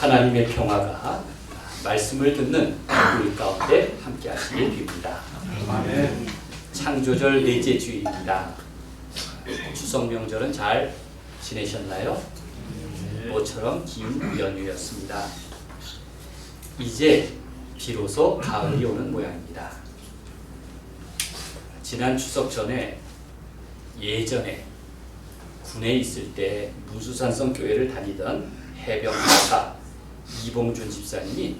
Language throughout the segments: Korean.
하나님의 평화가 말씀을 듣는 우리 가운데 함께 하시길 빕니다. 아멘. 창조절 넷째 주일입니다. 추석 명절은 잘 지내셨나요? 모처럼 긴 연휴였습니다. 이제 비로소 가을이 오는 모양입니다. 지난 추석 전에 예전에 군에 있을 때 무수산성 교회를 다니던 해병 목사 이봉준 집사님이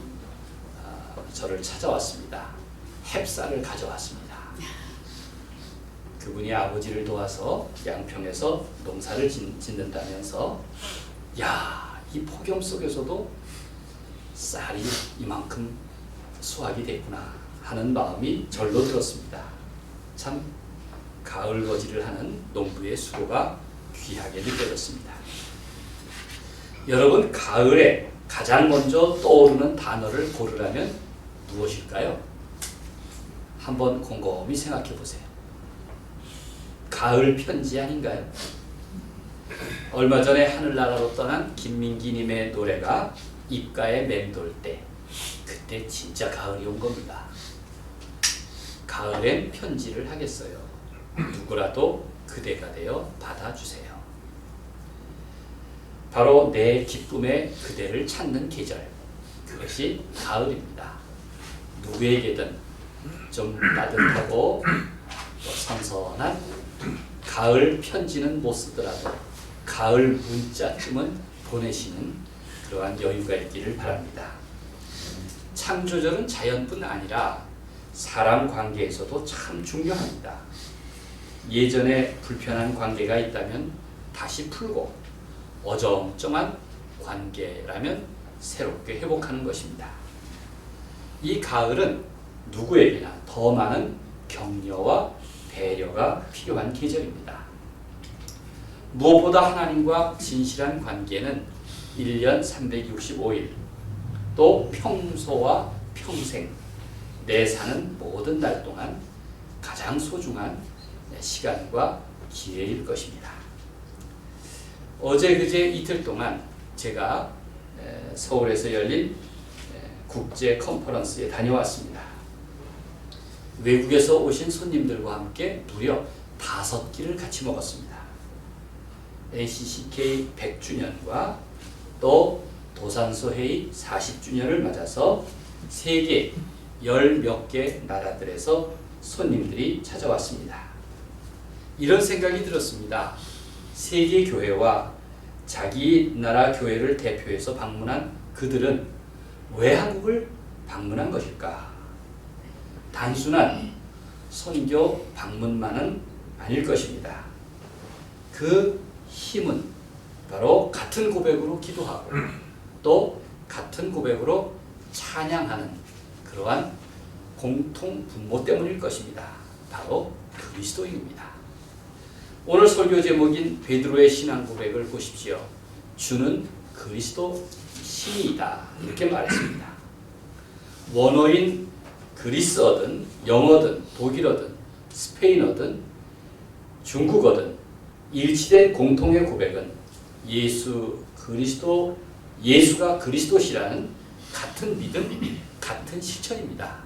저를 찾아왔습니다. 햅쌀을 가져왔습니다. 그분이 아버지를 도와서 양평에서 농사를 짓는다면서 야, 이 폭염 속에서도 쌀이 이만큼 수확이 됐구나 하는 마음이 절로 들었습니다. 참 가을 거지를 하는 농부의 수고가 귀하게 느껴졌습니다. 여러분, 가을에 가장 먼저 떠오르는 단어를 고르라면 무엇일까요? 한번 곰곰이 생각해 보세요. 가을 편지 아닌가요? 얼마 전에 하늘나라로 떠난 김민기님의 노래가 입가에 맴돌 때, 그때 진짜 가을이 온 겁니다. 가을엔 편지를 하겠어요. 누구라도 그대가 되어 받아주세요. 바로 내 기쁨의 그대를 찾는 계절, 그것이 가을입니다. 누구에게든 좀 따뜻하고 또 선선한 가을 편지는 못 쓰더라도 가을 문자쯤은 보내시는 그러한 여유가 있기를 바랍니다. 창조절은 자연뿐 아니라 사람 관계에서도 참 중요합니다. 예전에 불편한 관계가 있다면 다시 풀고 어정쩡한 관계라면 새롭게 회복하는 것입니다. 이 가을은 누구에게나 더 많은 격려와 배려가 필요한 계절입니다. 무엇보다 하나님과 진실한 관계는 1년 365일 또 평소와 평생 내 사는 모든 날 동안 가장 소중한 시간과 기회일 것입니다. 어제 그제 이틀 동안 제가 서울에서 열린 국제 컨퍼런스에 다녀왔습니다. 외국에서 오신 손님들과 함께 무려 5끼를 같이 먹었습니다. NCCK 100주년과 또 도산소 회의 40주년을 맞아서 세계 10몇 개 나라들에서 손님들이 찾아왔습니다. 이런 생각이 들었습니다. 세계 교회와 자기 나라 교회를 대표해서 방문한 그들은 왜 한국을 방문한 것일까? 단순한 선교 방문만은 아닐 것입니다. 그 힘은 바로 같은 고백으로 기도하고 또 같은 고백으로 찬양하는 그러한 공통 분모 때문일 것입니다. 바로 그리스도입니다. 오늘 설교 제목인 베드로의 신앙 고백을 보십시오. 주는 그리스도 신이다, 이렇게 말했습니다. 원어인 그리스어든 영어든 독일어든 스페인어든 중국어든 일치된 공통의 고백은 예수가 그리스도시라는 같은 믿음, 같은 실천입니다.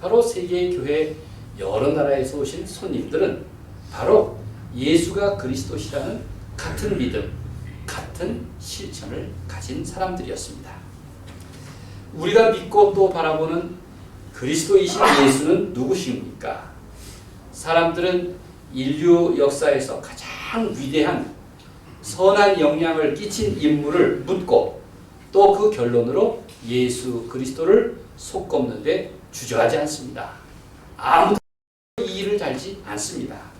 바로 세계의 교회 여러 나라에서 오신 손님들은 바로 예수가 그리스도시라는 같은 믿음, 같은 실천을 가진 사람들이었습니다. 우리가 믿고 또 바라보는 그리스도이신 예수는 누구십니까? 사람들은 인류 역사에서 가장 위대한 선한 영향을 끼친 인물을 묻고 또 그 결론으로 예수 그리스도를 속꼽는데 주저하지 않습니다. 아무도 이의를 달지 않습니다.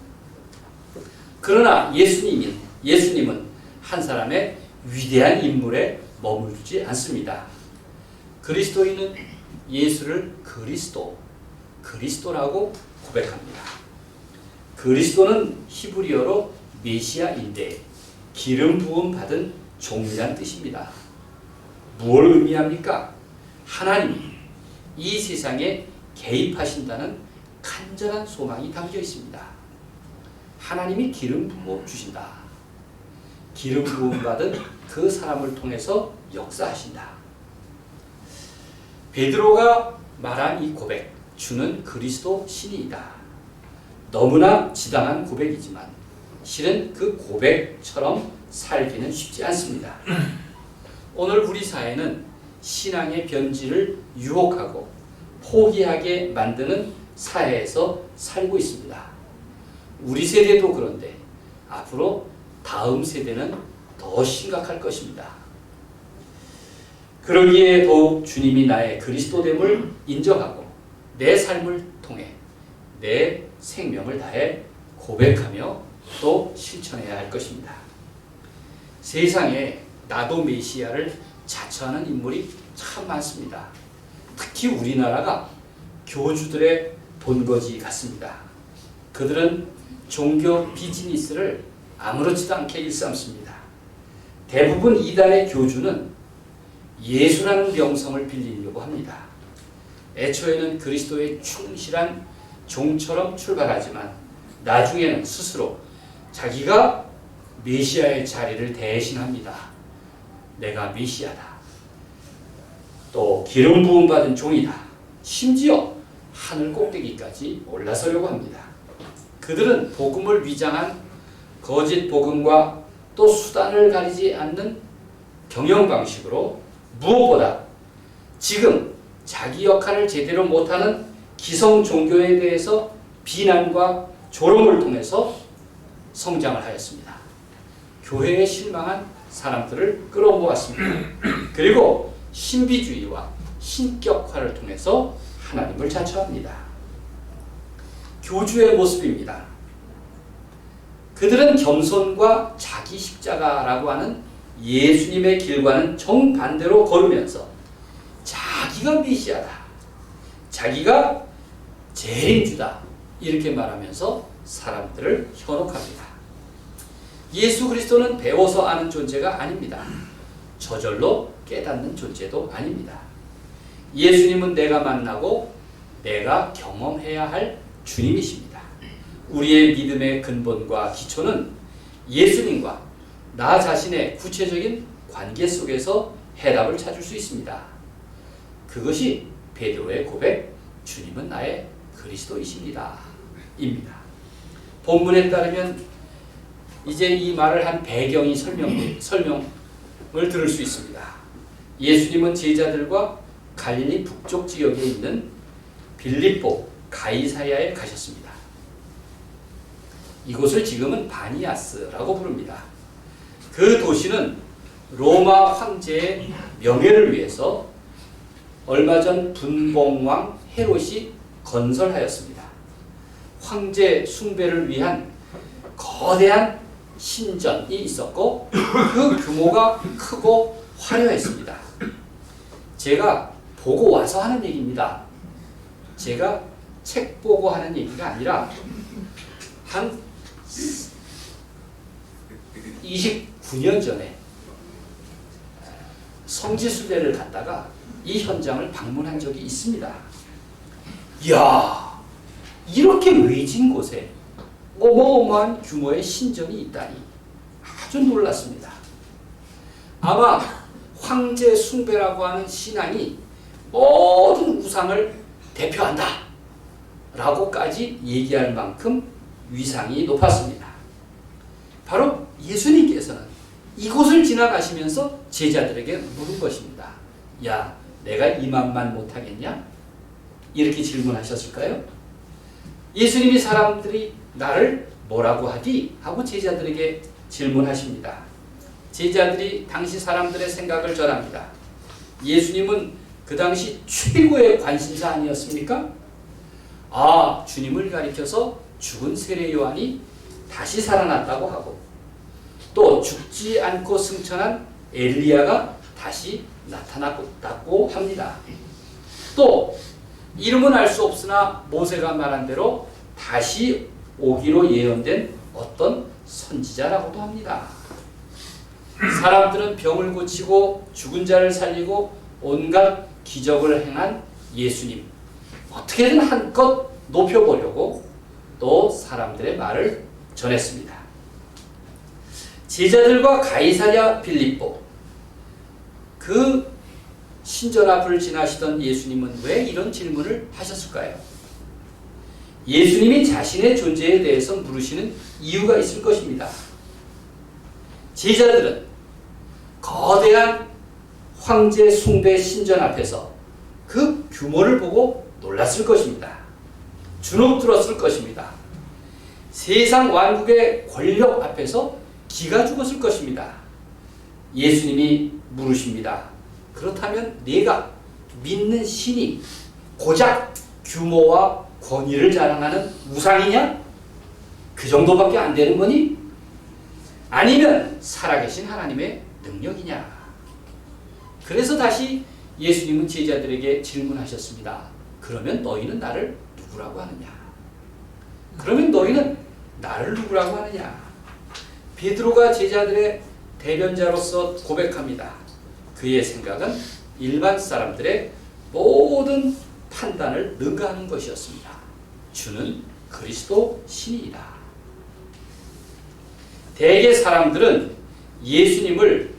그러나 예수님은 한 사람의 위대한 인물에 머물지 않습니다. 그리스도인은 예수를 그리스도라고 고백합니다. 그리스도는 히브리어로 메시아인데 기름 부음 받은 종이란 뜻입니다. 무엇을 의미합니까? 하나님이 이 세상에 개입하신다는 간절한 소망이 담겨 있습니다. 하나님이 기름 부어 주신다. 기름 부음 받은 그 사람을 통해서 역사하신다. 베드로가 말한 이 고백, 주는 그리스도 신이다. 너무나 지당한 고백이지만 실은 그 고백처럼 살기는 쉽지 않습니다. 오늘 우리 사회는 신앙의 변질을 유혹하고 포기하게 만드는 사회에서 살고 있습니다. 우리 세대도 그런데 앞으로 다음 세대는 더 심각할 것입니다. 그러기에 더욱 주님이 나의 그리스도됨을 인정하고 내 삶을 통해 내 생명을 다해 고백하며 또 실천해야 할 것입니다. 세상에 나도 메시아를 자처하는 인물이 참 많습니다. 특히 우리나라가 교주들의 본거지 같습니다. 그들은 종교 비즈니스를 아무렇지도 않게 일삼습니다. 대부분 이단의 교주는 예수라는 명성을 빌리려고 합니다. 애초에는 그리스도의 충실한 종처럼 출발하지만 나중에는 스스로 자기가 메시아의 자리를 대신합니다. 내가 메시아다. 또 기름 부음 받은 종이다. 심지어 하늘 꼭대기까지 올라서려고 합니다. 그들은 복음을 위장한 거짓 복음과 또 수단을 가리지 않는 경영 방식으로 무엇보다 지금 자기 역할을 제대로 못하는 기성 종교에 대해서 비난과 조롱을 통해서 성장을 하였습니다. 교회에 실망한 사람들을 끌어모았습니다. 그리고 신비주의와 신격화를 통해서 하나님을 자처합니다. 교주의 모습입니다. 그들은 겸손과 자기 십자가라고 하는 예수님의 길과는 정반대로 걸으면서 자기가 메시아다, 자기가 재림주다 이렇게 말하면서 사람들을 현혹합니다. 예수 그리스도는 배워서 아는 존재가 아닙니다. 저절로 깨닫는 존재도 아닙니다. 예수님은 내가 만나고 내가 경험해야 할 주님이십니다. 우리의 믿음의 근본과 기초는 예수님과 나 자신의 구체적인 관계 속에서 해답을 찾을 수 있습니다. 그것이 베드로의 고백, 주님은 나의 그리스도이십니다. 입니다. 본문에 따르면 이제 이 말을 한 배경이 설명을 들을 수 있습니다. 예수님은 제자들과 갈릴리 북쪽 지역에 있는 빌립보 가이사야에 가셨습니다. 이곳을 지금은 바니아스라고 부릅니다. 그 도시는 로마 황제의 명예를 위해서 얼마 전 분봉왕 헤롯이 건설하였습니다. 황제 숭배를 위한 거대한 신전이 있었고 그 규모가 크고 화려했습니다. 제가 보고 와서 하는 얘기입니다. 제가 책 보고 하는 얘기가 아니라 한 29년 전에 성지순례를 갔다가 이 현장을 방문한 적이 있습니다. 이야, 이렇게 외진 곳에 어마어마한 규모의 신전이 있다니 아주 놀랐습니다. 아마 황제 숭배라고 하는 신앙이 모든 우상을 대표한다 라고까지 얘기할 만큼 위상이 높았습니다. 바로 예수님께서는 이곳을 지나가시면서 제자들에게 물은 것입니다. 야, 내가 이만만 못하겠냐? 이렇게 질문하셨을까요? 예수님이 사람들이 나를 뭐라고 하디? 하고 제자들에게 질문하십니다. 제자들이 당시 사람들의 생각을 전합니다. 예수님은 그 당시 최고의 관심사 아니었습니까? 아, 주님을 가리켜서 죽은 세례 요한이 다시 살아났다고 하고 또 죽지 않고 승천한 엘리야가 다시 나타났다고 합니다. 또 이름은 알 수 없으나 모세가 말한 대로 다시 오기로 예언된 어떤 선지자라고도 합니다. 사람들은 병을 고치고 죽은 자를 살리고 온갖 기적을 행한 예수님 어떻게든 한껏 높여보려고 또 사람들의 말을 전했습니다. 제자들과 가이사랴 빌립보, 그 신전 앞을 지나시던 예수님은 왜 이런 질문을 하셨을까요? 예수님이 자신의 존재에 대해서 물으시는 이유가 있을 것입니다. 제자들은 거대한 황제 숭배 신전 앞에서 그 규모를 보고 놀랐을 것입니다. 주눅들었을 것입니다. 세상 왕국의 권력 앞에서 기가 죽었을 것입니다. 예수님이 물으십니다. 그렇다면 네가 믿는 신이 고작 규모와 권위를 자랑하는 우상이냐? 그 정도밖에 안 되는 거니? 아니면 살아계신 하나님의 능력이냐? 그래서 다시 예수님은 제자들에게 질문하셨습니다. 그러면 너희는 나를 누구라고 하느냐? 그러면 너희는 나를 누구라고 하느냐? 베드로가 제자들의 대변자로서 고백합니다. 그의 생각은 일반 사람들의 모든 판단을 능가하는 것이었습니다. 주는 그리스도 신이다. 대개 사람들은 예수님을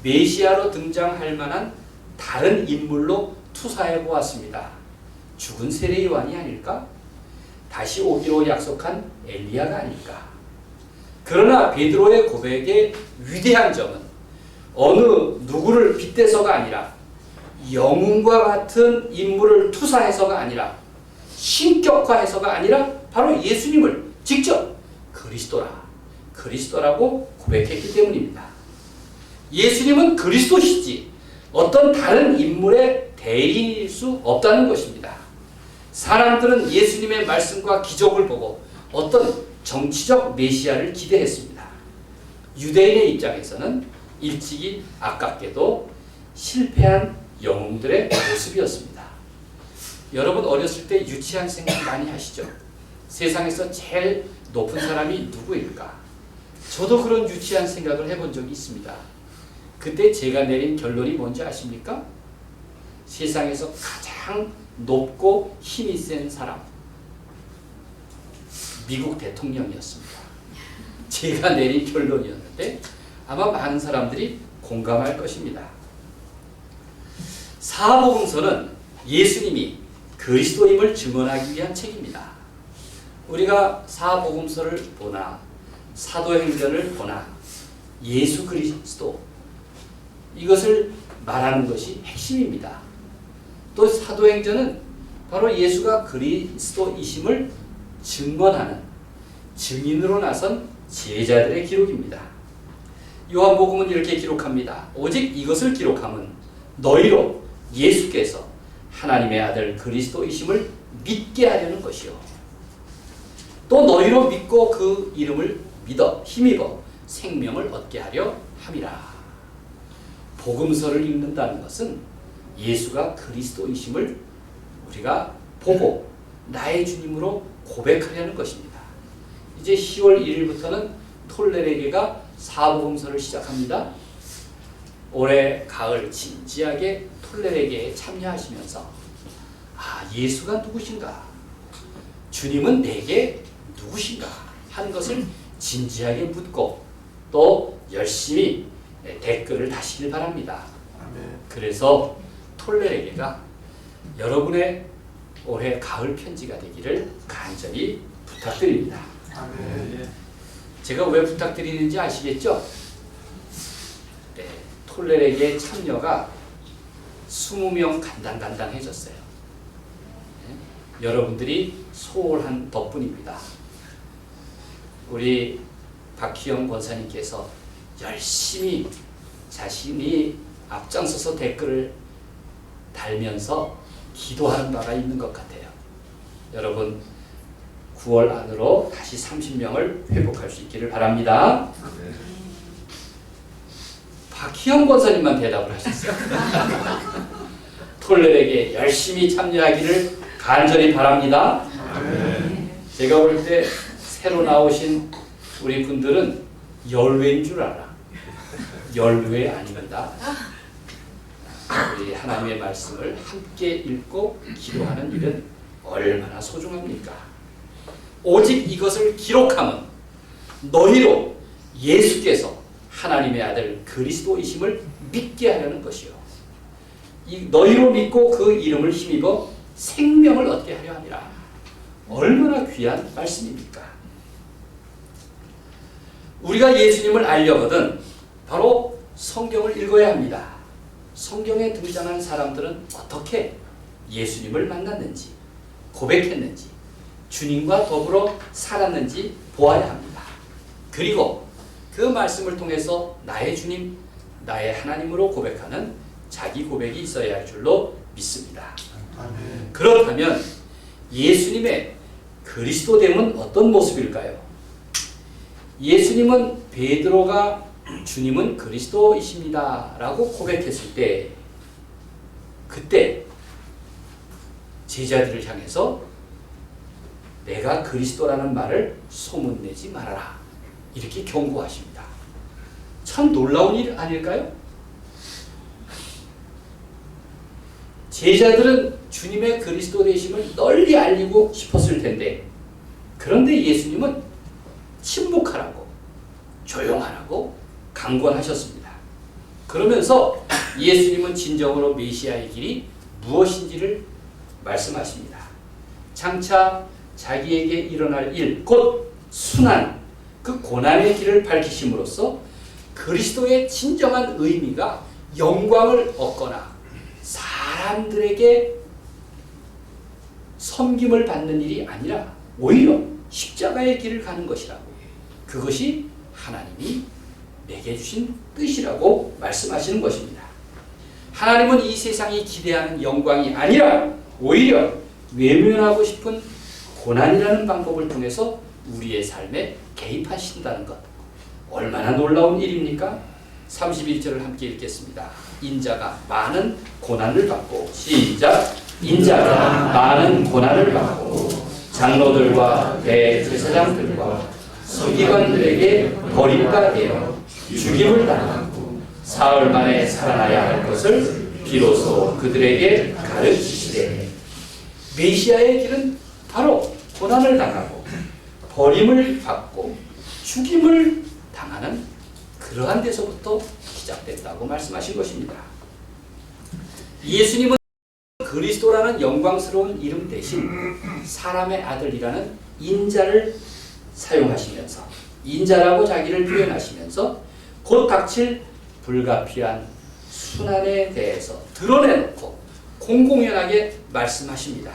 메시아로 등장할 만한 다른 인물로 투사해 보았습니다. 죽은 세례 요한이 아닐까? 다시 오기로 약속한 엘리야가 아닐까? 그러나 베드로의 고백의 위대한 점은 어느 누구를 빗대서가 아니라 영웅과 같은 인물을 투사해서가 아니라 신격화해서가 아니라 바로 예수님을 직접 그리스도라고 고백했기 때문입니다. 예수님은 그리스도시지 어떤 다른 인물의 대리인일 수 없다는 것입니다. 사람들은 예수님의 말씀과 기적을 보고 어떤 정치적 메시아를 기대했습니다. 유대인의 입장에서는 일찍이 아깝게도 실패한 영웅들의 모습이었습니다. 여러분 어렸을 때 유치한 생각 많이 하시죠? 세상에서 제일 높은 사람이 누구일까? 저도 그런 유치한 생각을 해본 적이 있습니다. 그때 제가 내린 결론이 뭔지 아십니까? 세상에서 가장 높고 힘이 센 사람, 미국 대통령이었습니다. 제가 내린 결론이었는데 아마 많은 사람들이 공감할 것입니다. 사복음서는 예수님이 그리스도임을 증언하기 위한 책입니다. 우리가 사복음서를 보나 사도행전을 보나 예수 그리스도 이것을 말하는 것이 핵심입니다. 또 사도행전은 바로 예수가 그리스도이심을 증언하는 증인으로 나선 제자들의 기록입니다. 요한복음은 이렇게 기록합니다. 오직 이것을 기록함은 너희로 예수께서 하나님의 아들 그리스도이심을 믿게 하려는 것이요. 또 너희로 믿고 그 이름을 믿어 힘입어 생명을 얻게 하려 함이라. 복음서를 읽는다는 것은 예수가 그리스도이심을 우리가 보고 나의 주님으로 고백하려는 것입니다. 이제 10월 1일부터는 톨레레게가 사복음서를 시작합니다. 올해 가을 진지하게 톨레레게에 참여하시면서 예수가 누구신가? 주님은 내게 누구신가? 하는 것을 진지하게 묻고 또 열심히 댓글을 다시길 바랍니다. 그래서 톨레레게가 여러분의 올해 가을 편지가 되기를 간절히 부탁드립니다. 제가 왜 부탁드리는지 아시겠죠? 네, 톨레레게 참여가 20명 간당간당해졌어요. 네, 여러분들이 소홀한 덕분입니다. 우리 박희영 권사님께서 열심히 자신이 앞장서서 댓글을 달면서 기도하는 바가 있는 것 같아요. 여러분 9월 안으로 다시 30명을 회복할 수 있기를 바랍니다. 박희영 권사님만 대답을 하셨어요. 톨레레게 열심히 참여하기를 간절히 바랍니다. 제가 볼 때 새로 나오신 우리 분들은 열외인 줄 알아. 열외 아닙니다. 우리 하나님의 말씀을 함께 읽고 기도하는 일은 얼마나 소중합니까? 오직 이것을 기록하면 너희로 예수께서 하나님의 아들 그리스도이심을 믿게 하려는 것이요. 너희로 믿고 그 이름을 힘입어 생명을 얻게 하려 함이라. 얼마나 귀한 말씀입니까? 우리가 예수님을 알려거든 바로 성경을 읽어야 합니다. 성경에 등장한 사람들은 어떻게 예수님을 만났는지, 고백했는지, 주님과 더불어 살았는지 보아야 합니다. 그리고 그 말씀을 통해서 나의 주님, 나의 하나님으로 고백하는 자기 고백이 있어야 할 줄로 믿습니다. 그렇다면 예수님의 그리스도됨은 어떤 모습일까요? 예수님은 베드로가 주님은 그리스도이십니다 라고 고백했을 때 그때 제자들을 향해서 내가 그리스도라는 말을 소문내지 말아라 이렇게 경고하십니다. 참 놀라운 일 아닐까요? 제자들은 주님의 그리스도 되심을 널리 알리고 싶었을 텐데 그런데 예수님은 침묵하라고 조용하라고 강권하셨습니다. 그러면서 예수님은 진정으로 메시아의 길이 무엇인지를 말씀하십니다. 장차 자기에게 일어날 일, 곧 순환, 그 고난의 길을 밝히심으로써 그리스도의 진정한 의미가 영광을 얻거나 사람들에게 섬김을 받는 일이 아니라 오히려 십자가의 길을 가는 것이라고, 그것이 하나님이 내게 주신 뜻이라고 말씀하시는 것입니다. 하나님은 이 세상이 기대하는 영광이 아니라 오히려 외면하고 싶은 고난이라는 방법을 통해서 우리의 삶에 개입하신다는 것, 얼마나 놀라운 일입니까? 31절을 함께 읽겠습니다. 인자가 많은 고난을 받고, 시작. 인자가 많은 고난을 받고 장로들과 대제사장들과 서기관들에게 버림받아 죽임을 당하고 사흘 만에 살아나야 할 것을 비로소 그들에게 가르치시되, 메시아의 길은 바로 고난을 당하고 버림을 받고 죽임을 당하는 그러한 데서부터 시작됐다고 말씀하신 것입니다. 예수님은 그리스도라는 영광스러운 이름 대신 사람의 아들이라는 인자를 사용하시면서, 인자라고 자기를 표현하시면서 곧 닥칠 불가피한 순환에 대해서 드러내놓고 공공연하게 말씀하십니다.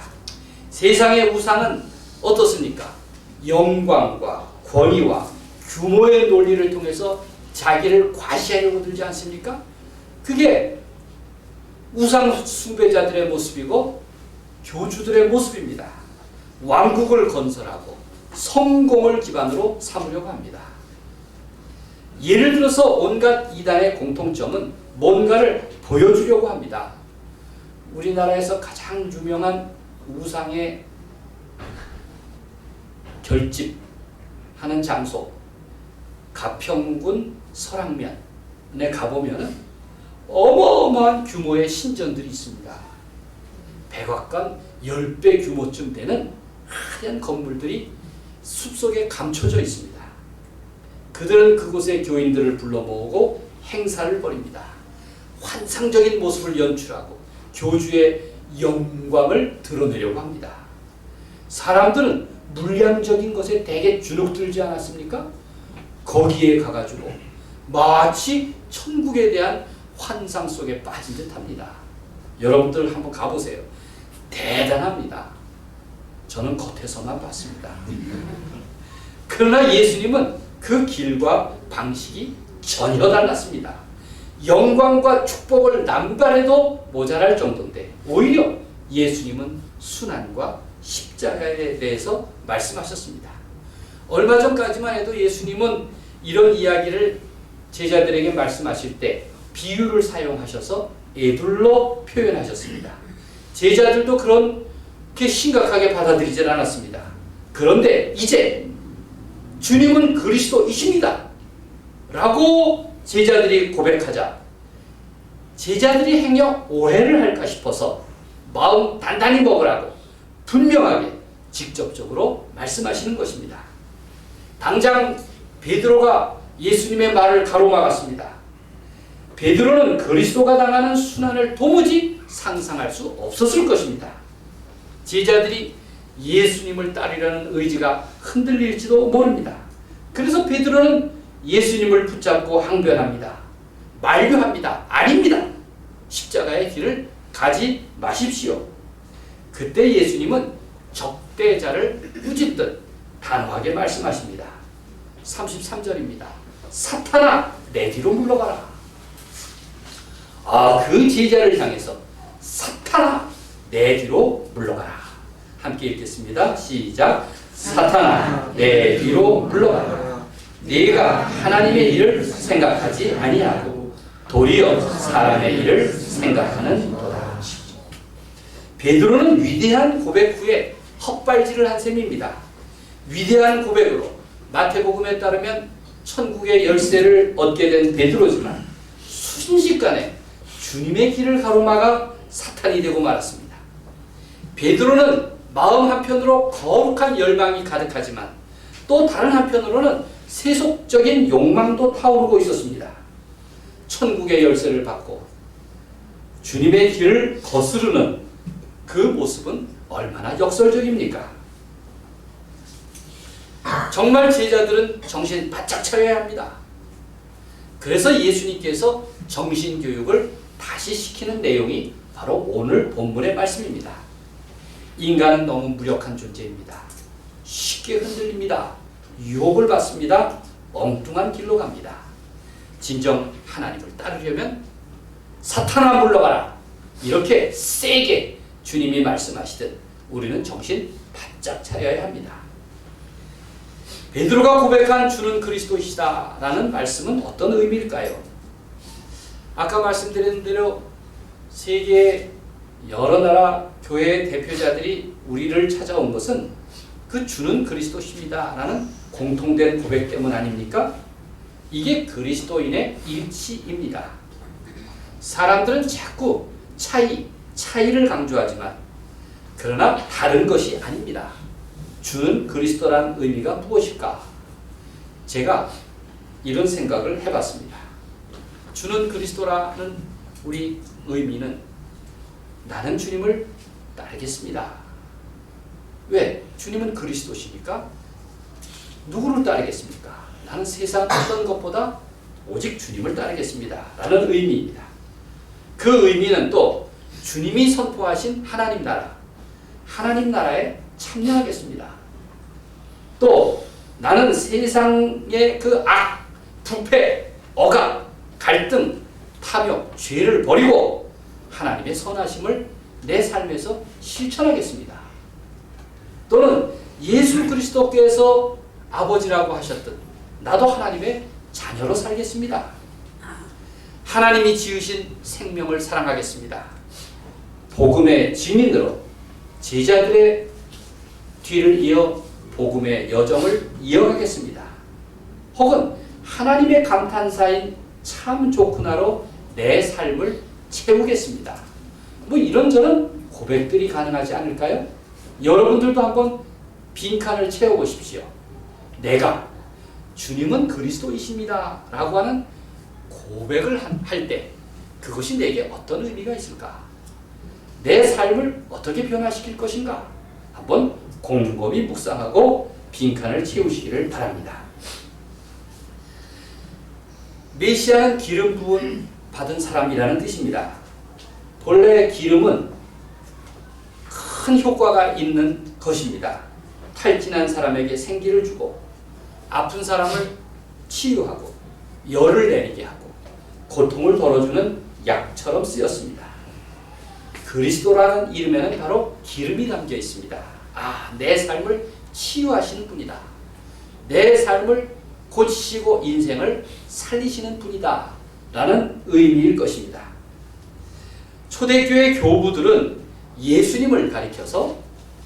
세상의 우상은 어떻습니까? 영광과 권위와 규모의 논리를 통해서 자기를 과시하려고 들지 않습니까? 그게 우상 숭배자들의 모습이고 교주들의 모습입니다. 왕국을 건설하고 성공을 기반으로 삼으려고 합니다. 예를 들어서 온갖 이단의 공통점은 뭔가를 보여주려고 합니다. 우리나라에서 가장 유명한 우상의 결집하는 장소, 가평군 설악면에 가보면 어마어마한 규모의 신전들이 있습니다. 백악관 10배 규모쯤 되는 하얀 건물들이 숲속에 감춰져 있습니다. 그들은 그곳에 교인들을 불러 모으고 행사를 벌입니다. 환상적인 모습을 연출하고 교주의 영광을 드러내려고 합니다. 사람들은 물량적인 것에 되게 주눅들지 않았습니까? 거기에 가가지고 마치 천국에 대한 환상 속에 빠진 듯합니다. 여러분들 한번 가보세요. 대단합니다. 저는 겉에서만 봤습니다. 그러나 예수님은 그 길과 방식이 전혀 달랐습니다. 영광과 축복을 남발해도 모자랄 정도인데 오히려 예수님은 순환과 십자가에 대해서 말씀하셨습니다. 얼마 전까지만 해도 예수님은 이런 이야기를 제자들에게 말씀하실 때 비유를 사용하셔서 애둘러 표현하셨습니다. 제자들도 그렇게 심각하게 받아들이질 않았습니다. 그런데 이제 주님은 그리스도이십니다 라고 제자들이 고백하자 제자들이 행여 오해를 할까 싶어서 마음 단단히 먹으라고 분명하게 직접적으로 말씀하시는 것입니다. 당장 베드로가 예수님의 말을 가로막았습니다. 베드로는 그리스도가 당하는 순환을 도무지 상상할 수 없었을 것입니다. 제자들이 예수님을 따르려는 의지가 흔들릴지도 모릅니다. 그래서 베드로는 예수님을 붙잡고 항변합니다. 만류합니다. 아닙니다. 십자가의 길을 가지 마십시오. 그때 예수님은 적대자를 꾸짖듯 단호하게 말씀하십니다. 33절입니다. 사탄아, 내 뒤로 물러가라. 그 제자를 향해서 사탄아, 내 뒤로 물러가라. 함께 읽겠습니다. 시작. 사탄아, 내 뒤로 물러가라. 네가 하나님의 일을 생각하지 아니하고 도리어 사람의 일을 생각하는도다. 베드로는 위대한 고백 후에 헛발질을 한 셈입니다. 위대한 고백으로 마태복음에 따르면 천국의 열쇠를 얻게 된 베드로지만 순식간에 주님의 길을 가로막아 사탄이 되고 말았습니다. 베드로는 마음 한편으로 거룩한 열망이 가득하지만 또 다른 한편으로는 세속적인 욕망도 타오르고 있었습니다. 천국의 열쇠를 받고 주님의 길을 거스르는 그 모습은 얼마나 역설적입니까? 정말 제자들은 정신 바짝 차려야 합니다. 그래서 예수님께서 정신교육을 다시 시키는 내용이 바로 오늘 본문의 말씀입니다. 인간은 너무 무력한 존재입니다. 쉽게 흔들립니다. 유혹을 받습니다. 엉뚱한 길로 갑니다. 진정 하나님을 따르려면 사탄아 물러가라. 이렇게 세게 주님이 말씀하시듯 우리는 정신 바짝 차려야 합니다. 베드로가 고백한 주는 그리스도이시다라는 말씀은 어떤 의미일까요? 아까 말씀드린 대로 세계 여러 나라 교회의 대표자들이 우리를 찾아온 것은 그 주는 그리스도십니다라는 공통된 고백 때문 아닙니까? 이게 그리스도인의 일치입니다. 사람들은 자꾸 차이를 강조하지만 그러나 다른 것이 아닙니다. 주는 그리스도라는 의미가 무엇일까? 제가 이런 생각을 해봤습니다. 주는 그리스도라는 우리 의미는 나는 주님을 따르겠습니다. 왜? 주님은 그리스도시니까 누구를 따르겠습니까? 나는 세상 어떤 것보다 오직 주님을 따르겠습니다. 라는 의미입니다. 그 의미는 또 주님이 선포하신 하나님 나라에 참여하겠습니다. 또 나는 세상의 그 악, 부패, 억압, 갈등, 탐욕, 죄를 버리고 하나님의 선하심을 내 삶에서 실천하겠습니다. 또는 예수 그리스도께서 아버지라고 하셨듯 나도 하나님의 자녀로 살겠습니다. 하나님이 지으신 생명을 사랑하겠습니다. 복음의 증인으로 제자들의 뒤를 이어 복음의 여정을 이어가겠습니다. 혹은 하나님의 감탄사인 참 좋구나로 내 삶을 채우겠습니다. 뭐 이런저런 고백들이 가능하지 않을까요? 여러분들도 한번 빈칸을 채워보십시오. 내가 주님은 그리스도이십니다 라고 하는 고백을 할 때 그것이 내게 어떤 의미가 있을까? 내 삶을 어떻게 변화시킬 것인가? 한번 곰곰이 묵상하고 빈칸을 채우시기를 바랍니다. 메시아는 기름 부은 받은 사람이라는 뜻입니다. 본래 기름은 큰 효과가 있는 것입니다. 탈진한 사람에게 생기를 주고 아픈 사람을 치유하고 열을 내리게 하고 고통을 덜어주는 약처럼 쓰였습니다. 그리스도라는 이름에는 바로 기름이 담겨 있습니다. 내 삶을 치유하시는 분이다. 내 삶을 고치시고 인생을 살리시는 분이다 라는 의미일 것입니다. 초대교회 교부들은 예수님을 가리켜서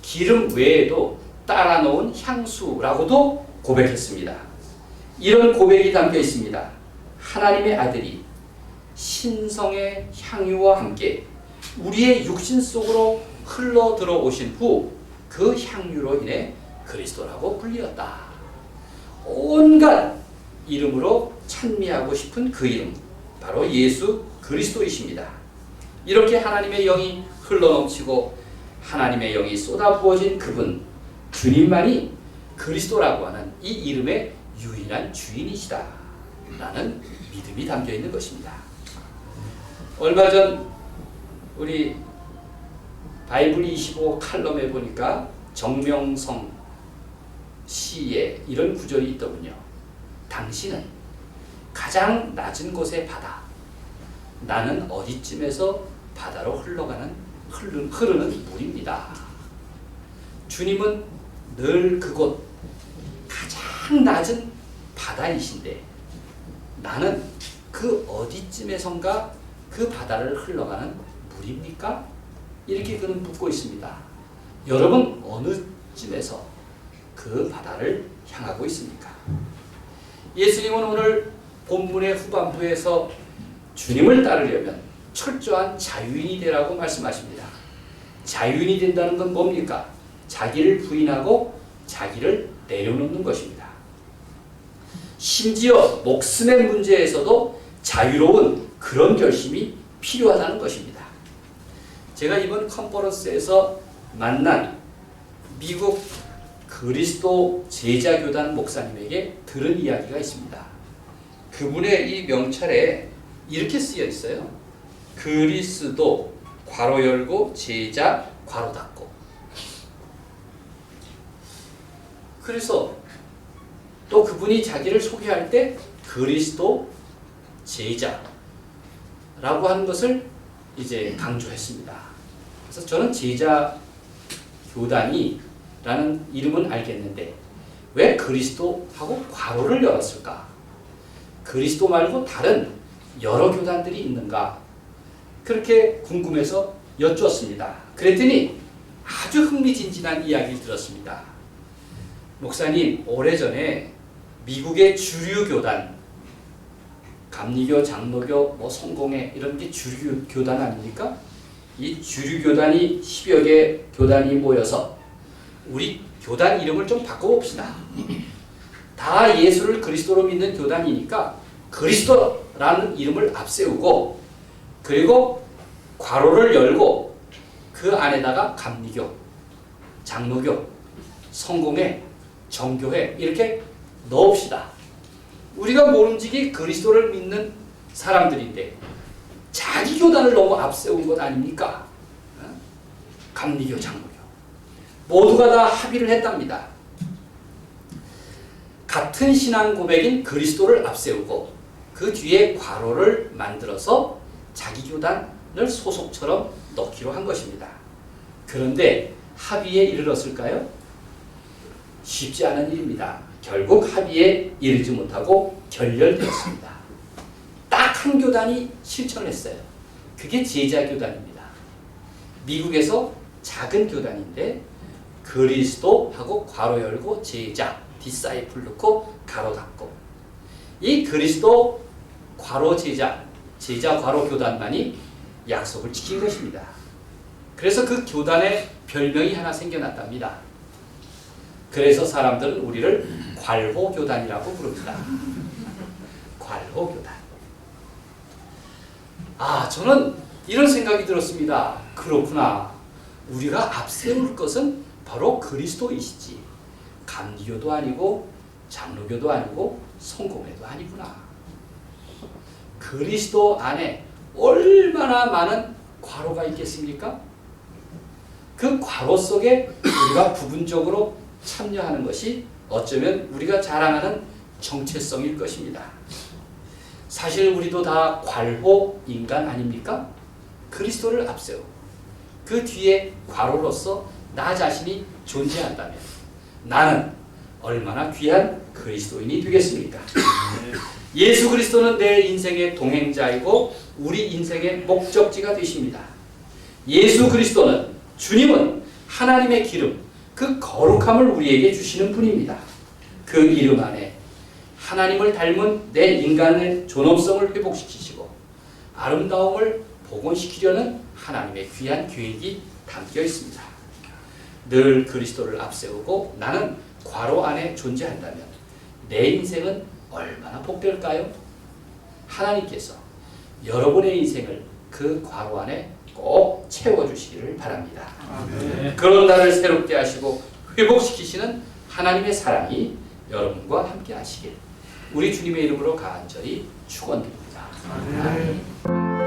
기름 외에도 따라 놓은 향수라고도 고백했습니다. 이런 고백이 담겨 있습니다. 하나님의 아들이 신성의 향유와 함께 우리의 육신 속으로 흘러 들어오신 후 그 향유로 인해 그리스도라고 불리었다. 온갖 이름으로 찬미하고 싶은 그 이름, 바로 예수 그리스도이십니다. 이렇게 하나님의 영이 흘러넘치고 하나님의 영이 쏟아부어진 그분, 주님만이 그리스도라고 하는 이 이름의 유일한 주인이시다 라는 믿음이 담겨있는 것입니다. 얼마 전 우리 바이블 25 칼럼에 보니까 정명성 시에 이런 구절이 있더군요. 당신은 가장 낮은 곳의 바다, 나는 어디쯤에서 바다로 흐르는 물입니다. 주님은 늘 그곳 가장 낮은 바다이신데 나는 그 어디쯤에선가 그 바다를 흘러가는 물입니까? 이렇게 그는 묻고 있습니다. 여러분 어느 쯤에서 그 바다를 향하고 있습니까? 예수님은 오늘 본문의 후반부에서 주님을 따르려면 철저한 자유인이 되라고 말씀하십니다. 자유인이 된다는 건 뭡니까? 자기를 부인하고 자기를 내려놓는 것입니다. 심지어 목숨의 문제에서도 자유로운 그런 결심이 필요하다는 것입니다. 제가 이번 컨퍼런스에서 만난 미국 그리스도 제자교단 목사님에게 들은 이야기가 있습니다. 그분의 이 명찰에 이렇게 쓰여 있어요. 그리스도 괄호 열고 제자 괄호 닫고. 그래서 또 그분이 자기를 소개할 때 그리스도 제자라고 하는 것을 이제 강조했습니다. 그래서 저는 제자 교단이라는 이름은 알겠는데 왜 그리스도하고 괄호를 열었을까? 그리스도 말고 다른 여러 교단들이 있는가? 그렇게 궁금해서 여쭈었습니다. 그랬더니 아주 흥미진진한 이야기를 들었습니다. 목사님, 오래전에 미국의 주류 교단, 감리교, 장로교, 성공회 이런 게 주류 교단 아닙니까? 이 주류 교단이 10여 개 교단이 모여서 우리 교단 이름을 좀 바꿔봅시다. 다 예수를 그리스도로 믿는 교단이니까 그리스도라는 이름을 앞세우고 그리고 괄호를 열고 그 안에다가 감리교, 장로교, 성공회, 정교회 이렇게 넣읍시다. 우리가 모름지기 그리스도를 믿는 사람들인데 자기 교단을 너무 앞세운 것 아닙니까? 감리교, 장로교 모두가 다 합의를 했답니다. 같은 신앙 고백인 그리스도를 앞세우고 그 뒤에 괄호를 만들어서 자기 교단을 소속처럼 넣기로 한 것입니다. 그런데 합의에 이르렀을까요? 쉽지 않은 일입니다. 결국 합의에 이르지 못하고 결렬되었습니다. 딱 한 교단이 실천을 했어요. 그게 제자교단입니다. 미국에서 작은 교단인데 그리스도하고 괄호 열고 제자, 디사이플 넣고 가로 닫고 이 그리스도 괄호 제자, 제자 괄호 교단만이 약속을 지킨 것입니다. 그래서 그 교단에 별명이 하나 생겨났답니다. 그래서 사람들은 우리를 괄호교단이라고 부릅니다. 괄호교단. 저는 이런 생각이 들었습니다. 그렇구나. 우리가 앞세울 것은 바로 그리스도이시지. 감리교도 아니고 장로교도 아니고 성공회도 아니구나. 그리스도 안에 얼마나 많은 괄호가 있겠습니까? 그 괄호 속에 우리가 부분적으로 참여하는 것이 어쩌면 우리가 자랑하는 정체성일 것입니다. 사실 우리도 다 괄호 인간 아닙니까? 그리스도를 앞세우고 그 뒤에 괄호로서 나 자신이 존재한다면 나는 얼마나 귀한 그리스도인이 되겠습니까? 예수 그리스도는 내 인생의 동행자이고 우리 인생의 목적지가 되십니다. 예수 그리스도는 주님은 하나님의 기름, 그 거룩함을 우리에게 주시는 분입니다. 그 이름 안에 하나님을 닮은 내 인간의 존엄성을 회복시키시고 아름다움을 복원시키려는 하나님의 귀한 계획이 담겨 있습니다. 늘 그리스도를 앞세우고 나는 괄호 안에 존재한다면 내 인생은 얼마나 복될까요? 하나님께서 여러분의 인생을 그 과거 안에 꼭 채워주시기를 바랍니다. 아멘. 그런 나를 새롭게 하시고 회복시키시는 하나님의 사랑이 여러분과 함께 하시길 우리 주님의 이름으로 간절히 축원드립니다. 아멘.